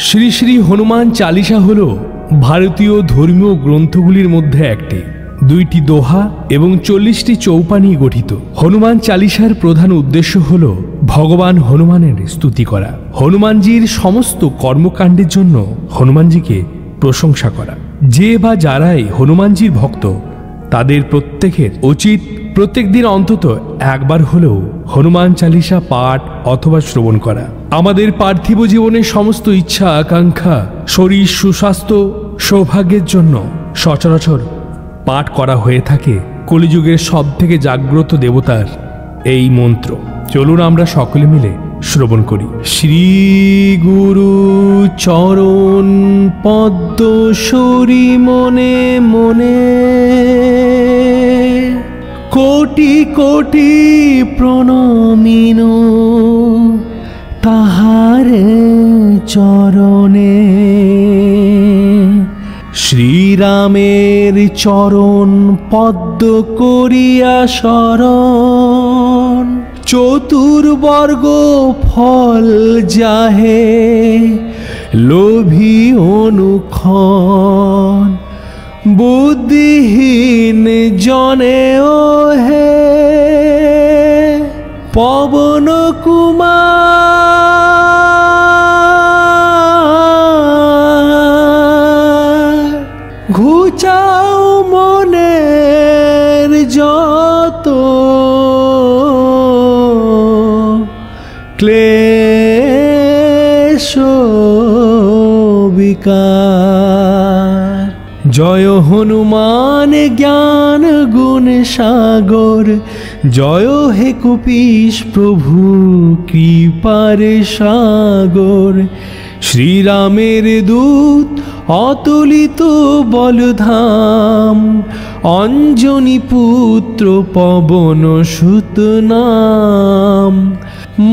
শ্রী শ্রী হনুমান চালিসা হল ভারতীয় ধর্মীয় গ্রন্থগুলির মধ্যে একটি। 2টি দোহা এবং 40টি চৌপা নিয়ে গঠিত। হনুমান চালিসার প্রধান উদ্দেশ্য হল ভগবান হনুমানের স্তুতি করা, হনুমানজির সমস্ত কর্মকাণ্ডের জন্য হনুমানজিকে প্রশংসা করা। যে বা যারাই হনুমানজির ভক্ত তাদের প্রত্যেকের উচিত প্রত্যেক দিন অন্তত একবার হলেও হনুমান চালিসা পাঠ অথবা শ্রবণ করা। আমাদের পার্থিব জীবনের সমস্ত ইচ্ছা আকাঙ্ক্ষা, শরীর সুস্বাস্থ্য, সৌভাগ্যের জন্য সচরাচর পাঠ করা হয়ে থাকে কলিযুগের সবথেকে জাগ্রত দেবতার এই মন্ত্র। চলুন আমরা সকলে মিলে শ্রবণ করি। শ্রী গুরু চরণ পদ্ম সরি মনে মনে, কোটি কোটি প্রণমিন তাহার চরণে। শ্রীরামের চরণ পদ্ম করিয়া শরণ, চতুর্বর্গ ফল যাহে লোভী অনুক্ষণ। বুদ্ধিহীন জনে ও হে পবন কুমার, ঘুচাও মনের যত ক্লেশ বিকার। জয় হনুমান জ্ঞান গুণ সাগর, জয় হে কপীশ প্রভু কৃপার সাগর। শ্রীরামের দূত অতুলিত বলধাম, অঞ্জনী পুত্র পবন সুত নাম।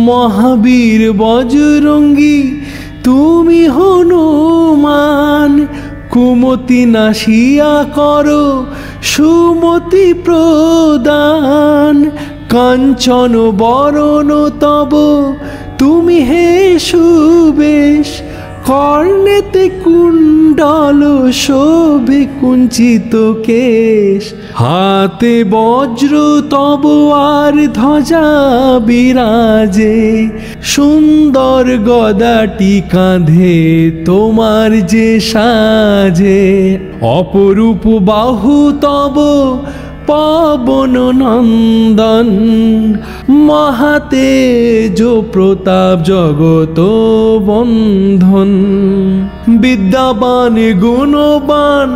মহাবীর বজরঙ্গী তুমি হনুমান, কুমতি নাশিয়া করো সুমতি প্রদান। কাঞ্চন বরণ তব তুমি হে সুবেশ, কর্ণেতে কুণ্ডল শোভে কুঞ্চিত কেশ। হাতে বজ্র তব আর ধ্বজা বিরাজে, সুন্দর গদাটি কাঁধে তোমার যে সাজে। অপরূপ বাহু তব পবন নন্দন, মহাতেজ প্রতাপ জগত বন্ধন। বিদ্যাবান গুণবান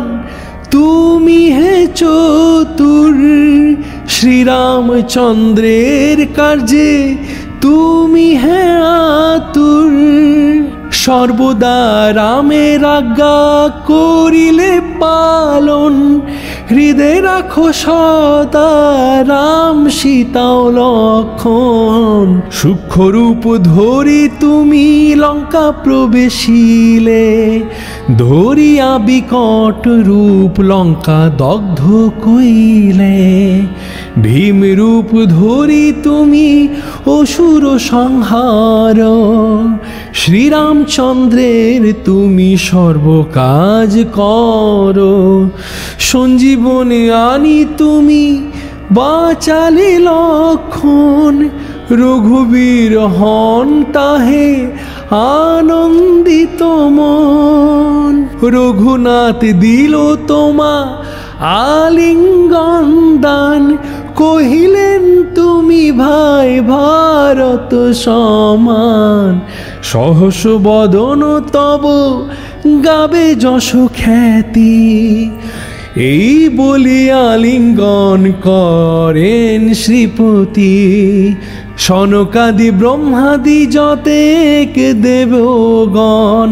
তুমি হে চতুর, শ্রীরামচন্দ্রের কার্যে তুমি হে আতুর। সর্বদা রামের আজ্ঞা করিলে পালন, হৃদয় রাখো সদা রাম সীতা লক্ষণ। সূক্ষ্মরূপ ধরি তুমি লঙ্কা প্রবেশিলে, ধরিয়া বিকট রূপ লঙ্কা দগ্ধ কইলে। ভীম রূপ ধরি তুমি অসুর সংহার, শ্রীরামচন্দ্রের তুমি সর্বকাজ করো। সঞ্জীবনে আনি তুমি বাঁচালে লক্ষণ, রঘুবীর হন তাহে আনন্দিত মন। রঘুনাথ দিল তোমা আলিঙ্গন দান, কহিলেন তুমি ভাই ভারত সমান। সহস বদন তব গাবে যশ খ্যাতি, এই বলিয়া লিঙ্গন করেন শ্রীপতি। সনকাদি ব্রহ্মাদি যতেক দেবগণ,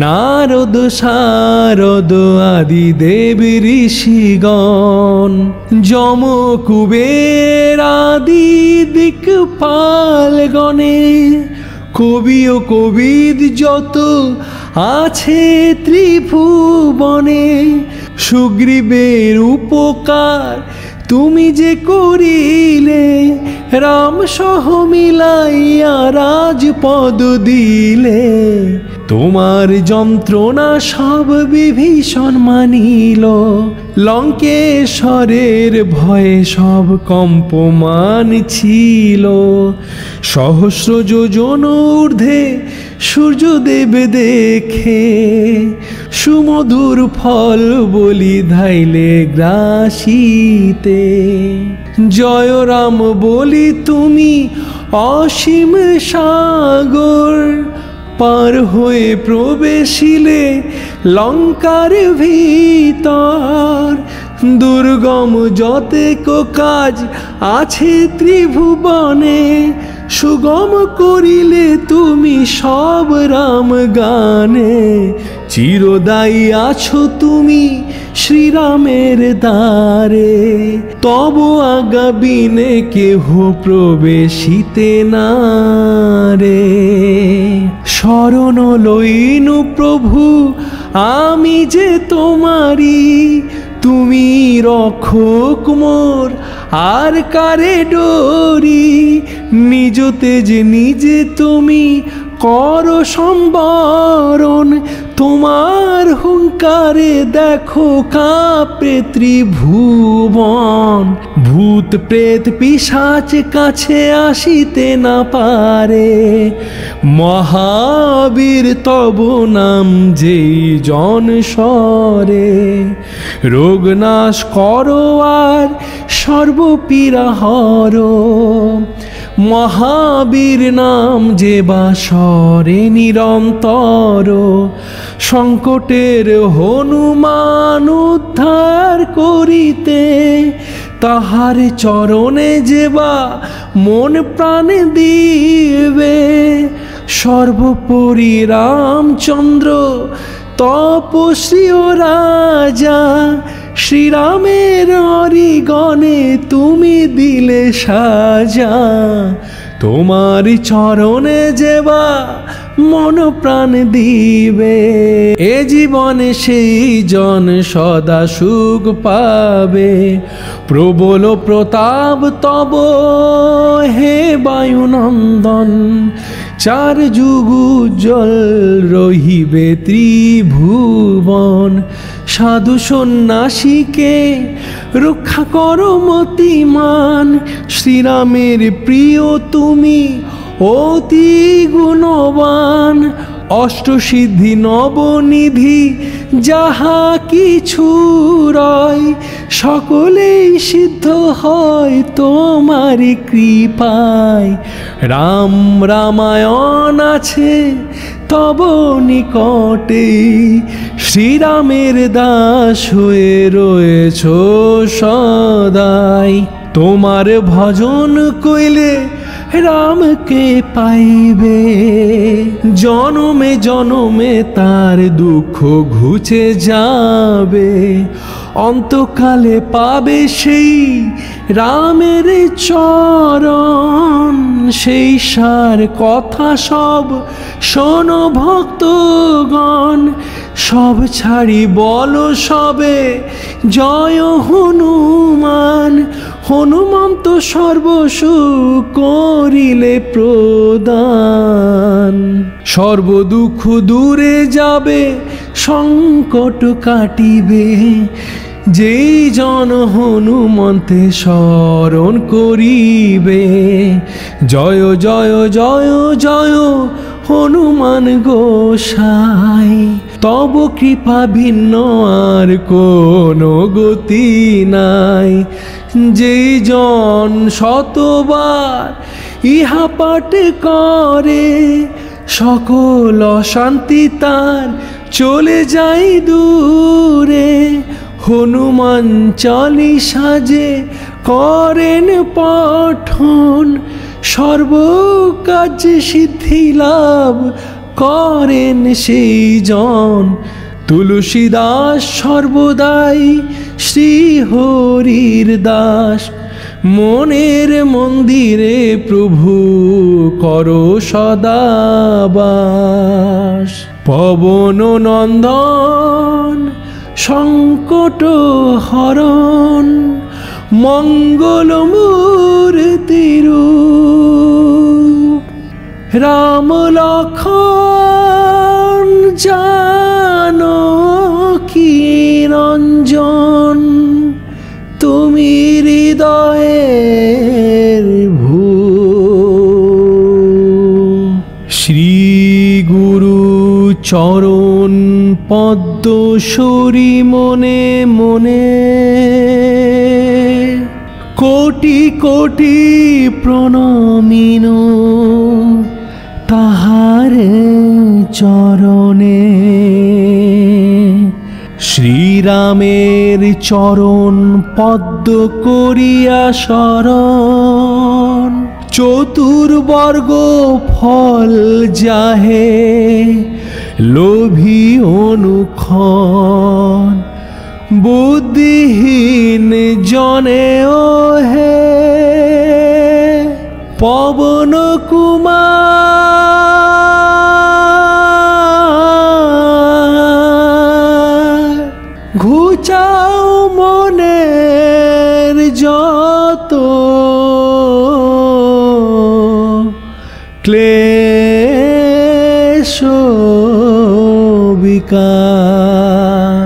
নারদ শারদ আদি দেব ঋষিগণ। যম কুবের আদি দিকপালগণে, কবি ও কবিদ যত আছে ত্রিভুবনে। সুগ্রীবের উপকার তুমি যে করিলে রাম সহ মিলাইয়া রাজপদ দিলে, তোমার যন্ত্রণা সব বিভীষণ মানিল, লঙ্কেশ্বরের ভয়ে সব কম্পমান ছিল। সহস্র যোজন ঊর্ধ্বে সূর্যদেব দেখে, সুমধুর ফল বলি ধাইলে গ্রাসিতে। জয় রাম বলি তুমি অসীম সাগর, পার হয়ে প্রবেশিলে লঙ্কার ভিতর। দুর্গম যতেক কাজ আছে ত্রিভুবনে, সুগম করিলে তুমি সব রাম গানে। চিরদায়ী আছো তুমি শ্রীরামের দ্বারে, তব আজ্ঞা বিনে কেহ প্রবেশিতে না রে। শরণ লইনু প্রভু আমি যে তোমারি, তুমি রক্ষক মোর আর কারে ডরি। নিজ তেজ নিজে তুমি কর সম্বরণ, তোমার হুঙ্কারে দেখো কাঁপে ত্রিভুবন। ভূত প্রেত পিশাচ কাছে আসিতে না পারে, মহাবীর তব নাম যেই জন সরে। রোগ নাশ করো আর সর্বপীড়া হরো, মহাবীর নাম যে বাসরে নিরন্তর। সংকটের হনুমান উদ্ধার করিতে, তাহার চরণে যেবা মন প্রাণ দিবে। সর্বোপরি রামচন্দ্র তপস্বী ও রাজা, শ্রীরামের অরিগণে তুমি দিলে সাজা। তোমার চরণে যেবা মন প্রাণ দিবে, এ জীবনে সেই জন সদা সুখ পাবে। প্রবল প্রতাপ তব হে বায়ুনন্দন, চার যুগ উজ্জ্বল রহিবে ত্রিভুবন। সাধু সন্ন্যাসীকে রক্ষা করো মতিমান, শ্রীরামের প্রিয় তুমি অতি গুণবান। অষ্টসিদ্ধি নবনিধি যাহা কিছু রয়, সকলেই সিদ্ধ হয় তোমারি কৃপায়। রাম রামায়ণ আছে তব নিকটে, শ্রীরামের দাস হয়ে রয়েছ সদাই। তোমার ভজন কইলে রামকে পাইবে, জনমে জনমে তার দুঃখ ঘুচে যাবে। অন্তকালে পাবে সেই রামের চরণ, সেই সার কথা সব শোনো ভক্তগণ। সব ছাড়ি বলো সবে জয় হনুমান, হনুমন্ত সর্বসুখ করিলে প্রদান। সর্বদুঃখ দূরে যাবে সংকট কাটিবে, যেই জন হনুমন্তে স্মরণ করিবে। জয় জয় জয় জয় হনুমান গোসাই, তব কৃপা ভিন্ন আর কোনো গতি নাই। যেই জন শতবার ইহা পাঠ করে, সকল অশান্তি তার চলে যায় দূরে। হনুমান চালিসা যে করেন পঠন, সর্বকার্য সিদ্ধি লাভ করেন সেই জন। তুলসীদাস সর্বদাই শ্রীহরির দাস, মনের মন্দিরে প্রভু করো সদাবাস। পবন নন্দন সংকট হরণ, মঙ্গল মূর্তির রাম লক্ষণ জানকী রঞ্জন, তুমি হৃদয়ের ভূ। শ্রী গুরু চরণ পদ্ম সরি মনে মনে, কোটি কোটি প্রণমিন তাহারে চরণে। শ্রীরামের চরণ পদ্ম করিয়া শরণ, চতুর্বর্গ ফল যাহে লোভী অনুক্ষণ। বুদ্ধিহীন জনে ও হে পবন কুমার, ঘুচাও মনের যত ক্লেশ বিকার।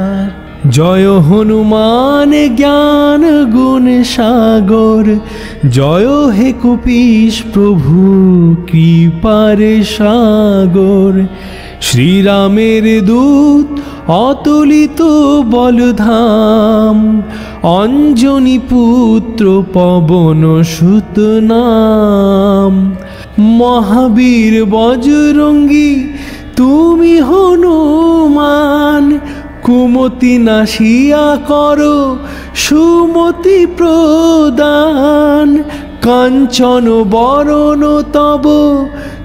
জয় হনুমান জ্ঞান গুণ সাগর, জয় হে কপীশ প্রভু কৃপার সাগর। শ্রীরামের দূত অতুলিত বলধাম, অঞ্জনী পুত্র পবন সুত নাম। মহাবীর বজরঙ্গী তুমি হনুমান, কুমতি নাশিয়া করো সুমতি প্রদান। কাঞ্চন বরণ তব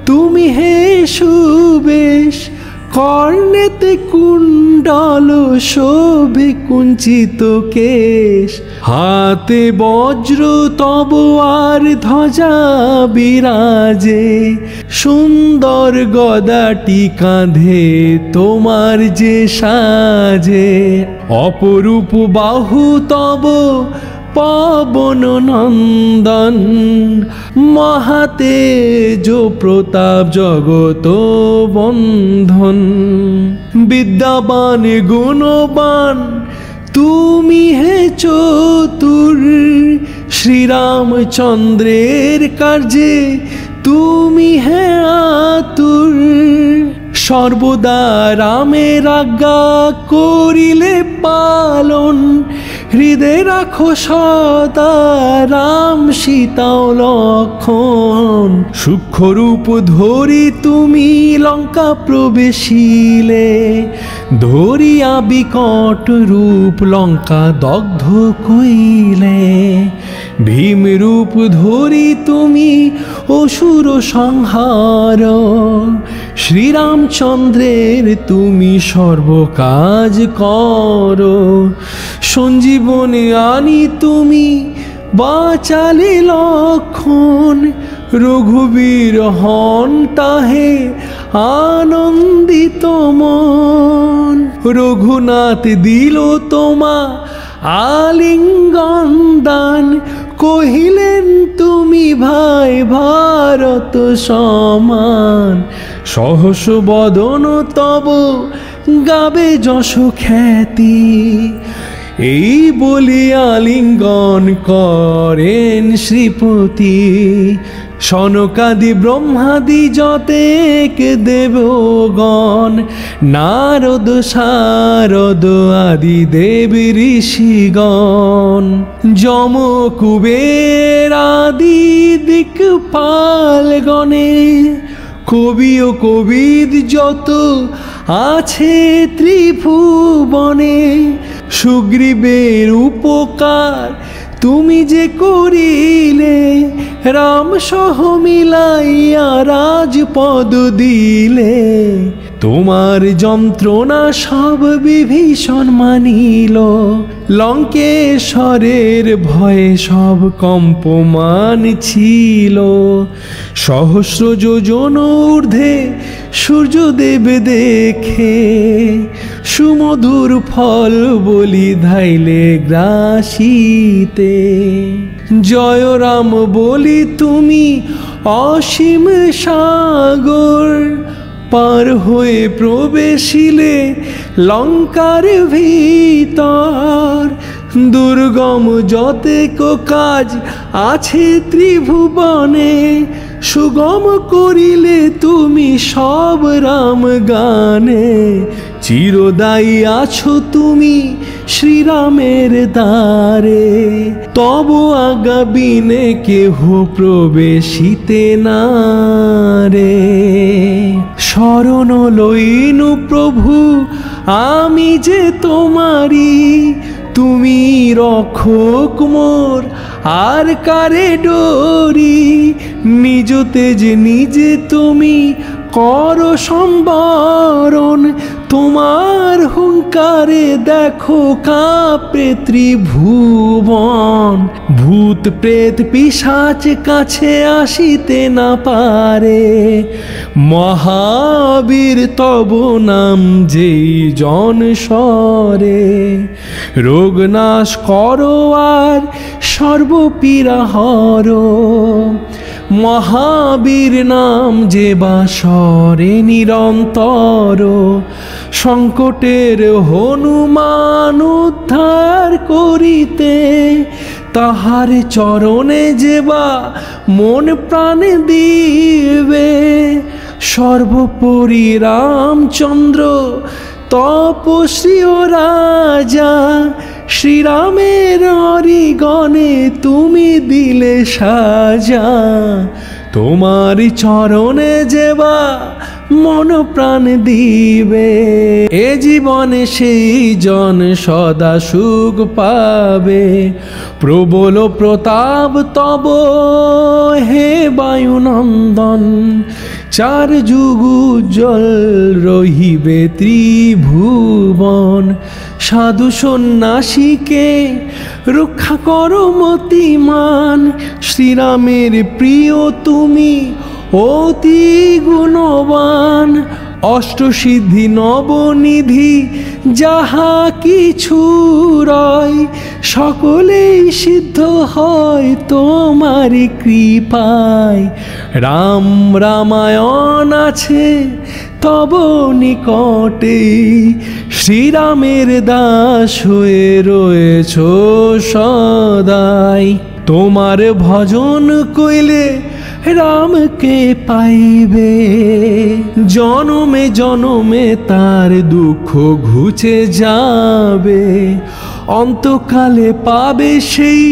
তুমি হে সুবেশ, কর্ণেতে কুণ্ডল শোভে কুঞ্চিত কেশ। হাতে বজ্র তব আর ধ্বজা বিরাজে, সুন্দর গদাটি কাঁধে তোমার যে সাজে। অপরূপ বাহু তব পবন নন্দন, মহাতেজ প্রতাপ জগত বন্ধন। বিদ্যাবান গুণবান তুমি হে চতুর, শ্রীরামচন্দ্রের কার্যে তুমি হে আতুর। সর্বদা রামের আজ্ঞা করিলে পালন, হৃদয়ে রাখো সদা রাম সীতা লক্ষণ। সূক্ষ্মরূপ ধরি তুমি লঙ্কা প্রবেশিলে, ধরিয়া বিকট রূপ লঙ্কা দগ্ধ কইলে। ভীম রূপ ধরি তুমি অসুর সংহার, শ্রীরামচন্দ্রের তুমি সর্বকাজ করো। সঞ্জীবনী আনি তুমি বাঁচালে লক্ষণ, রঘুবীর হন তাহে আনন্দিত মন। রঘুনাথ দিল তোমা আলিঙ্গন দান, কহিলেন তুমি ভাই ভারত সমান। সহস বদন তব গাবে যশ খ্যাতি, এই বলি আলিঙ্গন করেন শ্রীপতি। সনকাদি ব্রহ্মাদি যতেক দেবগণ, নারদ শারদ আদি দেবী ঋষিগণ। যম কুবের আদি দিকপালগণে, কবি ও কবিদ যত আছে ত্রিভুবনে। সুগ্রীবের উপকার তুমি যে করিলে, রাম সহ মিলাইয়া রাজপদ দিলে। তোমার যন্ত্রণা সব বিভীষণ মানিল, লঙ্কেশ্বরের ভয়ে সব কম্পমান ছিল। সহস্র যোজন ঊর্ধ্বে সূর্যদেব দেখে, সুমধুর ফল বলি ধাইলে গ্রাসিতে। জয় রাম বলি তুমি অসীম সাগর, পার হয়ে প্রবেশিলে লঙ্কার ভিতর। দুর্গম যতেক কাজ আছে ত্রিভুবনে, সুগম করিলে তুমি সব রাম গানে। চিরদায়ী আছো তুমি শ্রীরামের দ্বারে, তব আজ্ঞা বিনে কেহ প্রবেশিতে না রে। শরণ লইনু প্রভু আমি যে তোমারি, তুমি রক্ষক মোর আর কারে ডরি। নিজ তেজ নিজে তুমি কর সম্বরণ, তোমার হুঙ্কারে দেখো কাঁপে ত্রিভুবন। ভূত প্রেত পিশাচ কাছে আসিতে না পারে, মহাবীর তব নাম যেই জন সরে। রোগ নাশ করো আর সর্বপীড়া হরো, মহাবীর নাম যে বাসরে নিরন্তর। সংকটের হনুমান উদ্ধার করিতে, তাহার চরণে যেবা মন প্রাণে দিবে। সর্বোপরি রামচন্দ্র তপস্বী ও রাজা, শ্রীরামের হরিগণে তুমি দিলে সাজা। তোমার চরণে যেবা মন প্রাণ দিবে, এ জীবনে সেই জন সদা সুখ পাবে। প্রবল প্রতাপ তব হে বায়ুনন্দন, চার যুগ উজ্জ্বল রহিবে ত্রিভুবন। সাধু সন্ন্যাসীকে রক্ষা করো মতিমান, শ্রীরামের প্রিয় তুমি অতি গুণবান। অষ্টসিদ্ধি নবনিধি যাহা কিছু রয়, সকলেই সিদ্ধ হয় তোমার কৃপায়। রাম রামায়ণ আছে তব নিকটে, শ্রীরামের দাস হয়ে রয়েছ সদাই। তোমার ভজন কইলে রামকে পাইবে, জনমে জনমে তার দুঃখ ঘুচে যাবে। অন্তকালে পাবে সেই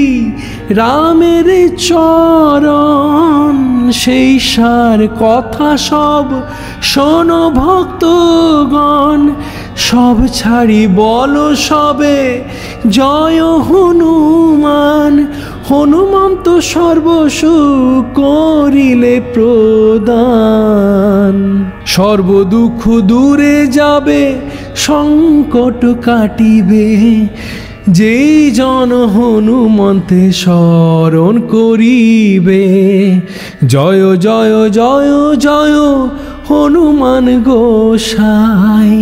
রামের চরণ, সেই সার কথা সব শোনো ভক্তগণ। সব ছাড়ি বলো সবে জয় হনুমান, হনুমন্ত সর্বসুখ করিলে প্রদান। সর্বদুঃখ দূরে যাবে সংকট কাটিবে, যেই জন হনুমন্তে শরণ করিবে। জয় জয় জয় জয় হনুমান গোসাই,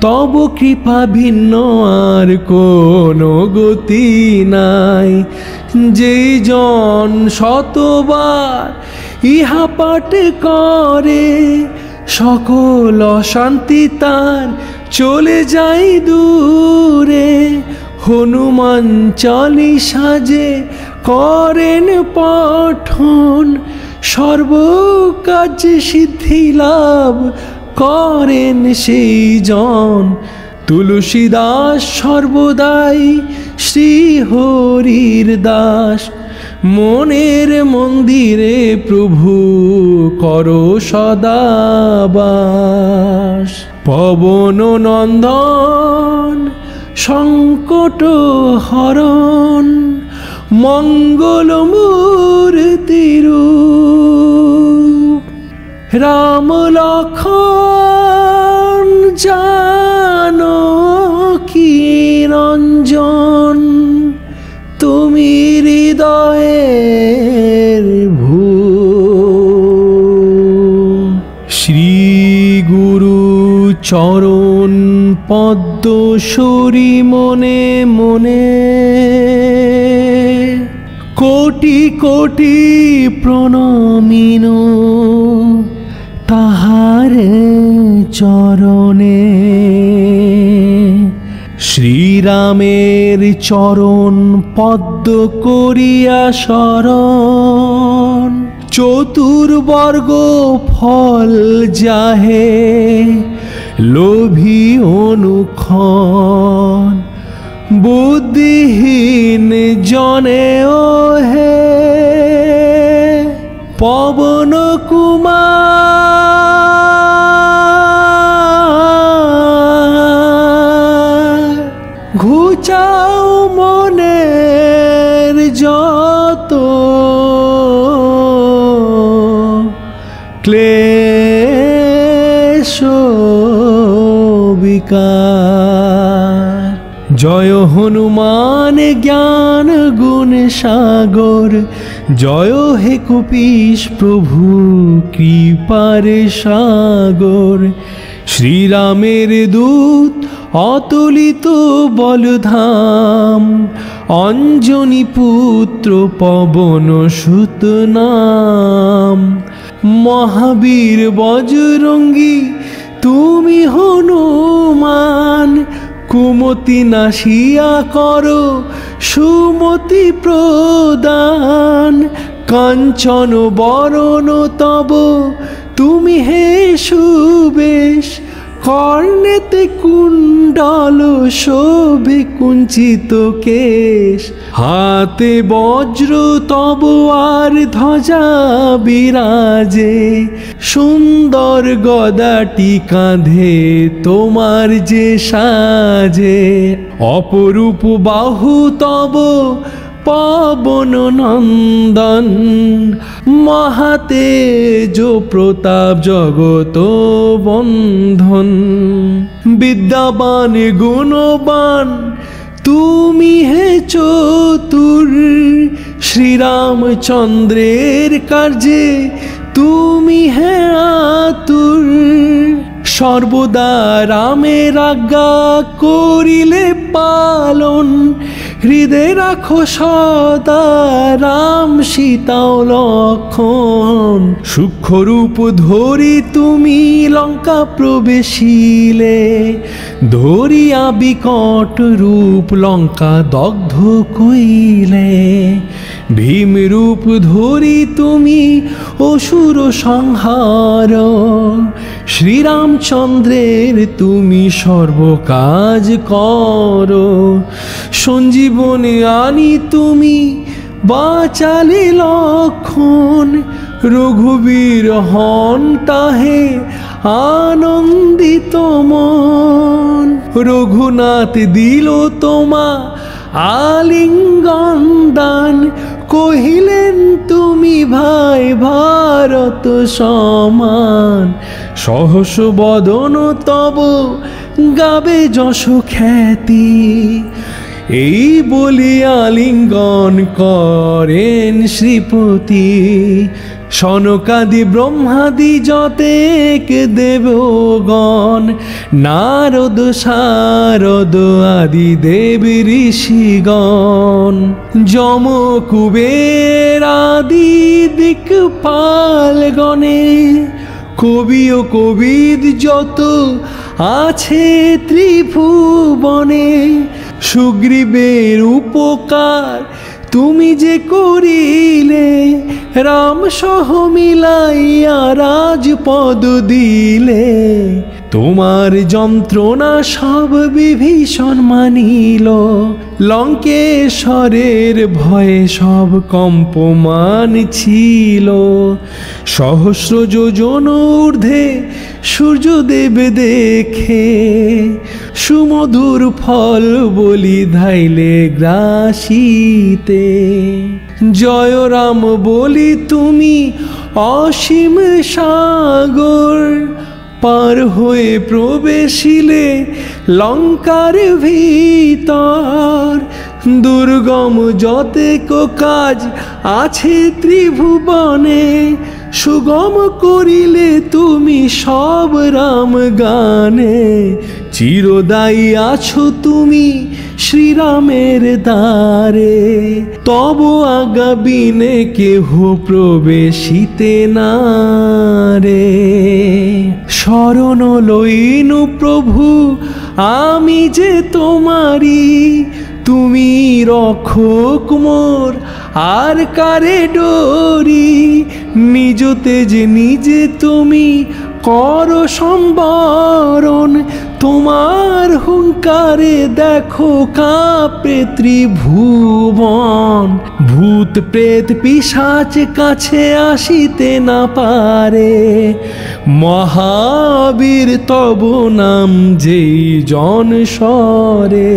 তব কৃপা ভিন্ন আর কোনো গতি নাই। যেই জন শতবার ইহা পাঠ করে, সকল অশান্তি তার চলে যায় দূরে। হনুমান চালিশা যে করেন পঠন, সর্বকার্য সিদ্ধি লাভ করেন সেই জন। তুলসীদাস সর্বদাই শ্রীহরির দাস, মনের মন্দিরে প্রভু করো সদাবাস। পবন নন্দন সংকট হরণ, মঙ্গল মূর্তির রাম লক্ষণ চরণ পদ্ম সরি মনে মনে, কোটি কোটি প্রণমিন তাহার চরণে। শ্রীরামের চরণ পদ্ম করিয়া শরণ, চতুর্বর্গ ফল যাহে লোভী অনুক্ষণ। বুদ্ধিহীন জনে ও হে পবন কুমার, ঘুচাও মনের যত ক্লেশ বিকার। জয় হনুমান জ্ঞান গুণ সাগর, জয় হে কপীশ প্রভু কৃপার সাগর। শ্রীরামের দূত অতুলিত বলধাম, অঞ্জনী পুত্র পবন সুত নাম। মহাবীর বজরঙ্গী তুমি হনুমান, কুমতি নাশিয়া করো সুমতি প্রদান। কাঞ্চন বরণ তব তুমি হে সুবেশ, কর্ণেতে কুণ্ডল শোভে কুঞ্চিত কেশ। হাতে বজ্র তব আর ধ্বজা বিরাজে, সুন্দর গদাটি কাঁধে তোমার যে সাজে। অপরূপ বাহু তব পবন নন্দন, মহাতেজ প্রতাপ জগত বন্ধন। বিদ্যাবান গুণবান তুমি হে চতুর, শ্রীরামচন্দ্রের কার্যে তুমি হে আতুর। সর্বদা রামের আজ্ঞা করিলে পালন, হৃদয় রাখো সদা রাম সীতা লক্ষণ। সূক্ষ্মরূপ ধরি তুমি লঙ্কা প্রবেশিলে, ধরিয়া বিকট রূপ লঙ্কা দগ্ধ কইলে। ভীম রূপ ধরি তুমি অসুর সংহার, শ্রীরামচন্দ্রের তুমি সর্বকাজ করো। সঞ্জীবনে আনি তুমি বাঁচালে লক্ষণ, রঘুবীর হন তাহে আনন্দিত মন। রঘুনাথ দিল তোমা আলিঙ্গন দান, কহিলেন তুমি ভাই ভারত সমান। সহস বদন তব গাবে যশ খ্যাতি, এই বলি আলিঙ্গন করেন শ্রীপতি। সনকাদি ব্রহ্মাদি যতেক দেবগণ, নারদ শারদ আদি দেব ঋষিগণ। যম কুবের আদি দিকপালগণে, কবি ও কবিদ যত আছে ত্রিভুবনে। সুগ্রীবের উপকার তুমি যে করিলে, রাম সহ মিলাইয়া রাজপদ দিলে। তোমার যন্ত্রণা সব বিভীষণ মানিল, লঙ্কেশ্বরের ভয়ে সব কম্পমান ছিল। সহস্র যোজন ঊর্ধ্বে সূর্যদেব দেখে, সুমধুর ফল বলি ধাইলে গ্রাসিতে। জয় রাম বলি তুমি অসীম সাগর, পার হয়ে প্রবেশিলে লঙ্কার ভিতর। দুর্গম যতেক কাজ আছে ত্রিভুবনে, সুগম করিলে তুমি সব রাম গানে, চিরদায়ী আছো তুমি শ্রীরামের দ্বারে। তব আজ্ঞা বিনে কেহ প্রবেশিতে না রে। শরণ লইনু প্রভু আমি যে তোমারি, তুমি রক্ষক মোর আর কারে ডরি। নিজ তেজ নিজে তুমি কর সম্বরণ, তোমার হুঙ্কারে দেখো কাঁপে ত্রিভুবন। ভূত প্রেত পিশাচ কাছে আসিতে না পারে, মহাবীর তব নাম যেই জন সরে।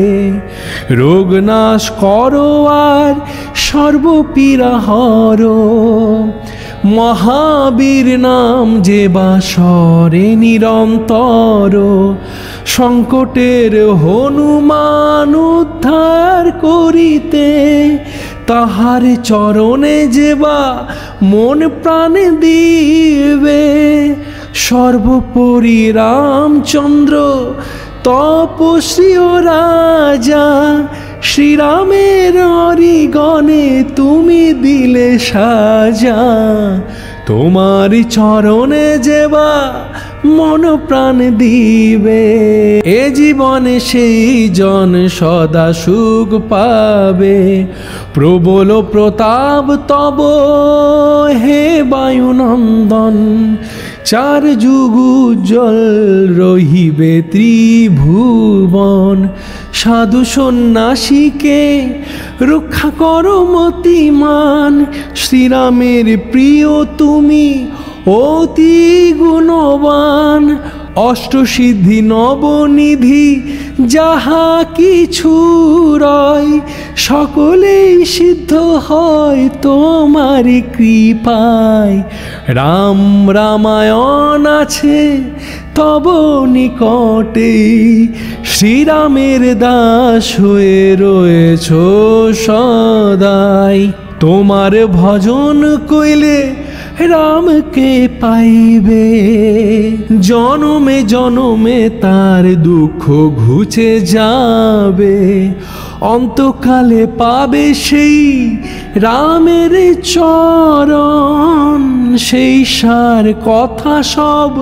রোগ নাশ করো আর সর্বপীড়া হরো, মহাবীর নাম যে বাসরে নিরন্তর। সংকটের হনুমান উদ্ধার করিতে, তাহার চরণে যেবা মন প্রাণ দিবে। সর্বোপরি রামচন্দ্র তপস্বী ও রাজা, শ্রীরামের হরিগণে তুমি দিলে সাজা। তোমার চরণে যেবা মন প্রাণ দিবে, এ জীবনে সেই জন সদা সুখ পাবে। প্রবল প্রতাপ তব হে বায়ুনন্দন, চার যুগ উজ্জ্বল রহিবে ত্রিভুবন। সাধু সন্ন্যাসীকে রক্ষা করো মতিমান, শ্রীরামের প্রিয় তুমি অতি গুণবান। অষ্টসিদ্ধি নবনিধি যাহা কিছু রয়, সকলেই সিদ্ধ হয় তোমারি কৃপায়। রাম রামায়ণ আছে তব নিকটে, শ্রীরামের দাস হয়ে রয়েছ সদাই। তোমার ভজন কইলে রামকে পাইবে, জনমে জনমে তার দুঃখ ঘুচে যাবে। অন্তকালে পাবে সেই রামের চরণ, সেই সার কথা সব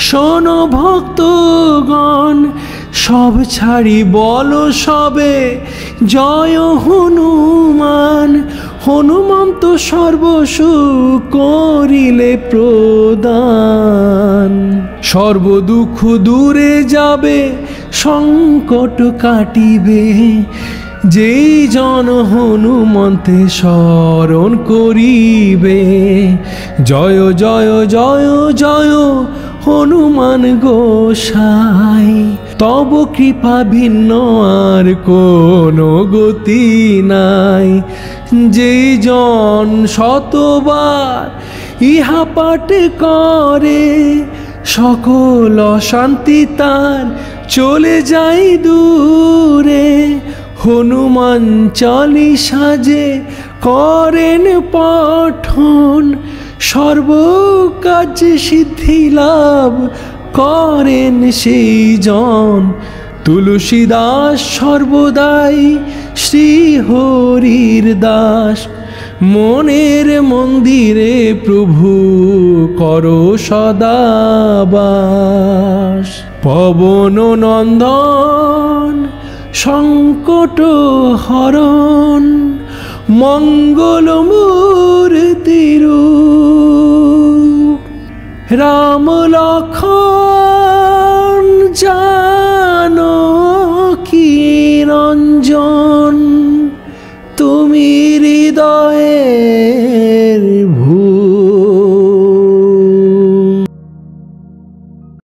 শোনো ভক্তগণ। সব ছাড়ি বলো সবে জয় হনুমান, হনুমন্ত সর্বসুখ করিলে প্রদান। সর্বদুঃখ দূরে যাবে সংকট কাটিবে, যেই জন হনুমন্তে শরণ করিবে। জয় জয় জয় জয় হনুমান গোসাই, তব কৃপা ভিন্ন আর কোনো গতি নাই। যেই জন শতবার ইহা পাঠ করে, সকল অশান্তি তার চলে যায় দূরে। হনুমান চালিসা যে করেন পঠন, সর্বকার্যে সিদ্ধি লাভ করেন সেই জন। তুলসীদাস সর্বদাই শ্রীহরির দাস, মনের মন্দিরে প্রভু করো সদাবাস। পবন নন্দন সংকট হরণ, মঙ্গল মূর্তিরূপ রাম লক্ষ্মণ